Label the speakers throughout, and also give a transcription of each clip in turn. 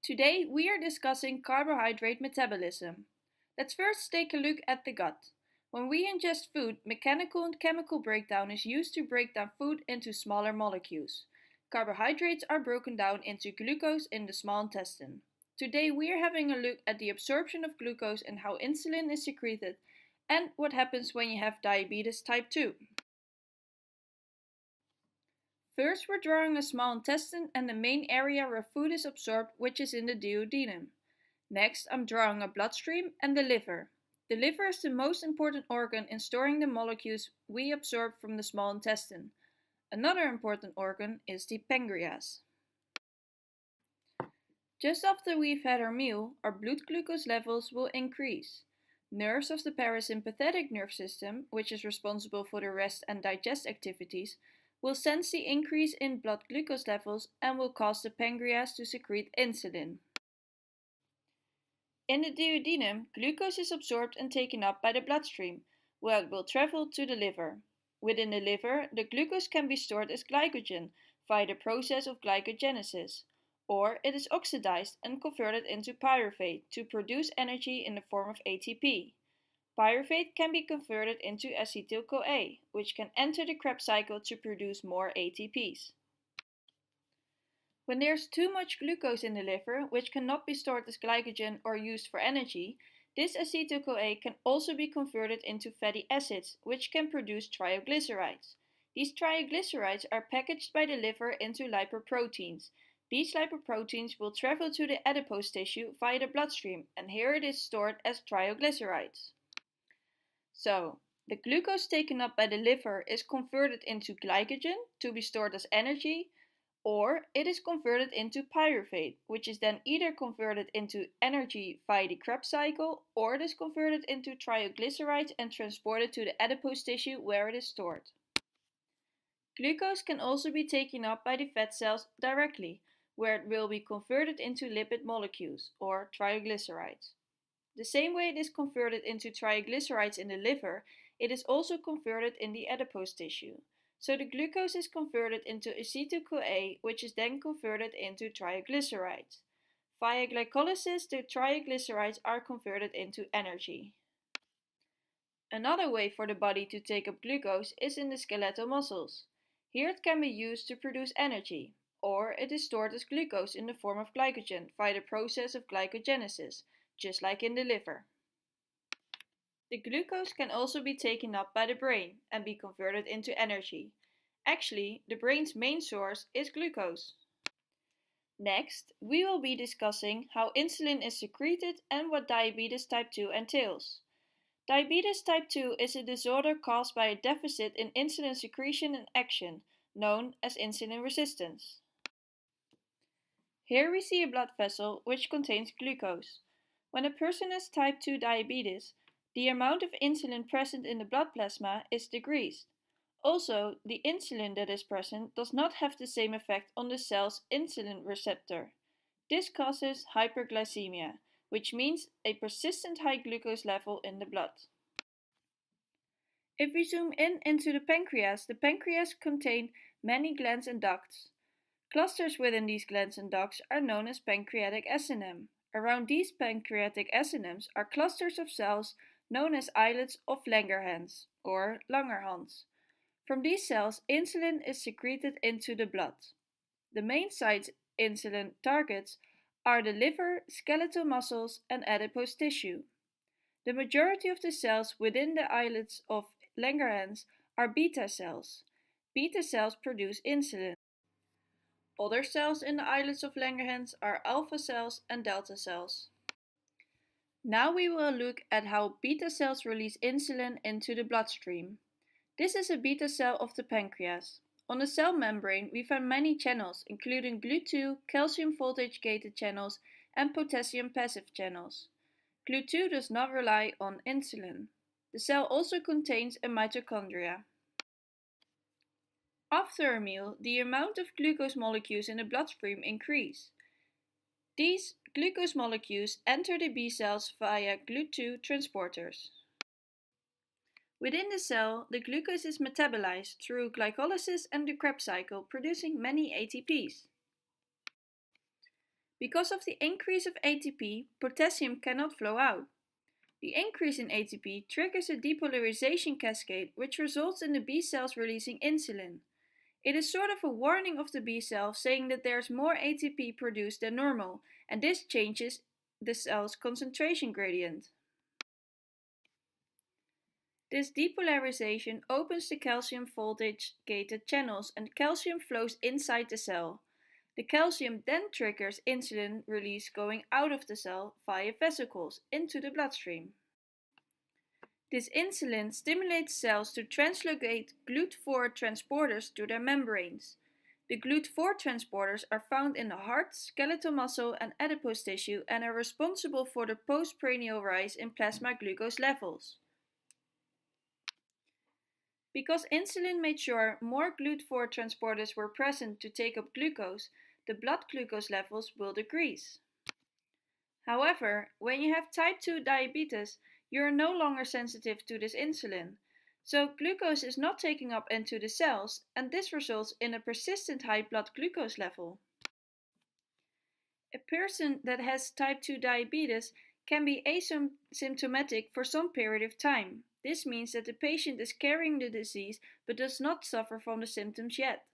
Speaker 1: Today we are discussing carbohydrate metabolism. Let's first take a look at the gut. When we ingest food, mechanical and chemical breakdown is used to break down food into smaller molecules. Carbohydrates are broken down into glucose in the small intestine. Today we are having a look at the absorption of glucose and how insulin is secreted and what happens when you have diabetes type 2. First, we're drawing the small intestine and the main area where food is absorbed, which is in the duodenum. Next, I'm drawing a bloodstream and the liver. The liver is the most important organ in storing the molecules we absorb from the small intestine. Another important organ is the pancreas. Just after we've had our meal, our blood glucose levels will increase. Nerves of the parasympathetic nerve system, which is responsible for the rest and digest activities, will sense the increase in blood glucose levels and will cause the pancreas to secrete insulin. In the duodenum, glucose is absorbed and taken up by the bloodstream, where it will travel to the liver. Within the liver, the glucose can be stored as glycogen via the process of glycogenesis, or it is oxidized and converted into pyruvate to produce energy in the form of ATP. Pyruvate can be converted into acetyl-CoA, which can enter the Krebs cycle to produce more ATPs. When there's too much glucose in the liver, which cannot be stored as glycogen or used for energy, this acetyl-CoA can also be converted into fatty acids, which can produce triglycerides. These triglycerides are packaged by the liver into lipoproteins. These lipoproteins will travel to the adipose tissue via the bloodstream, and here it is stored as triglycerides. So, the glucose taken up by the liver is converted into glycogen to be stored as energy, or it is converted into pyruvate, which is then either converted into energy via the Krebs cycle, or it is converted into triglycerides and transported to the adipose tissue where it is stored. Glucose can also be taken up by the fat cells directly, where it will be converted into lipid molecules, or triglycerides. The same way it is converted into triglycerides in the liver, it is also converted in the adipose tissue. So the glucose is converted into acetyl-CoA, which is then converted into triglycerides. Via glycolysis, the triglycerides are converted into energy. Another way for the body to take up glucose is in the skeletal muscles. Here it can be used to produce energy, or it is stored as glucose in the form of glycogen via the process of glycogenesis, just like in the liver. The glucose can also be taken up by the brain and be converted into energy. Actually, the brain's main source is glucose. Next, we will be discussing how insulin is secreted and what diabetes type 2 entails. Diabetes type 2 is a disorder caused by a deficit in insulin secretion and action, known as insulin resistance. Here we see a blood vessel which contains glucose. When a person has type 2 diabetes, the amount of insulin present in the blood plasma is decreased. Also, the insulin that is present does not have the same effect on the cell's insulin receptor. This causes hyperglycemia, which means a persistent high glucose level in the blood. If we zoom in into the pancreas contains many glands and ducts. Clusters within these glands and ducts are known as pancreatic acineum. Around these pancreatic acinems are clusters of cells known as islets of Langerhans or Langerhans. From these cells, insulin is secreted into the blood. The main sites insulin targets are the liver, skeletal muscles, and adipose tissue. The majority of the cells within the islets of Langerhans are beta cells. Beta cells produce insulin. Other cells in the islets of Langerhans are alpha cells and delta cells. Now we will look at how beta cells release insulin into the bloodstream. This is a beta cell of the pancreas. On the cell membrane we find many channels, including GLUT2, calcium voltage gated channels, and potassium passive channels. GLUT2 does not rely on insulin. The cell also contains a mitochondria. After a meal, the amount of glucose molecules in the bloodstream increase. These glucose molecules enter the B cells via GLUT2 transporters. Within the cell, the glucose is metabolized through glycolysis and the Krebs cycle, producing many ATPs. Because of the increase of ATP, potassium cannot flow out. The increase in ATP triggers a depolarization cascade which results in the B cells releasing insulin. It is sort of a warning of the B cell saying that there's more ATP produced than normal, and this changes the cell's concentration gradient. This depolarization opens the calcium voltage gated channels and calcium flows inside the cell. The calcium then triggers insulin release going out of the cell via vesicles into the bloodstream. This insulin stimulates cells to translocate GLUT4 transporters to their membranes. The GLUT4 transporters are found in the heart, skeletal muscle, and adipose tissue and are responsible for the postprandial rise in plasma glucose levels. Because insulin made sure more GLUT4 transporters were present to take up glucose, the blood glucose levels will decrease. However, when you have type 2 diabetes, you are no longer sensitive to this insulin. So glucose is not taken up into the cells, and this results in a persistent high blood glucose level. A person that has type 2 diabetes can be asymptomatic for some period of time. This means that the patient is carrying the disease but does not suffer from the symptoms yet.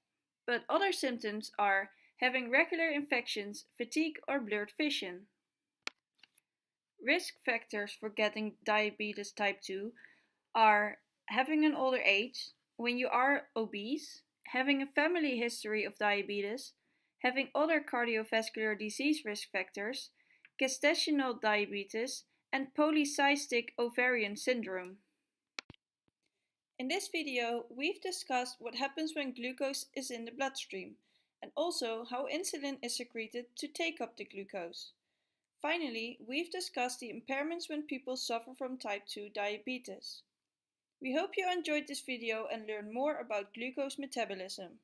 Speaker 1: But other symptoms are having regular infections, fatigue, or blurred vision. Risk factors for getting diabetes type 2 are having an older age, when you are obese, having a family history of diabetes, having other cardiovascular disease risk factors, gestational diabetes, and polycystic ovarian syndrome. In this video, we've discussed what happens when glucose is in the bloodstream, and also how insulin is secreted to take up the glucose. Finally, we've discussed the impairments when people suffer from type 2 diabetes. We hope you enjoyed this video and learned more about glucose metabolism.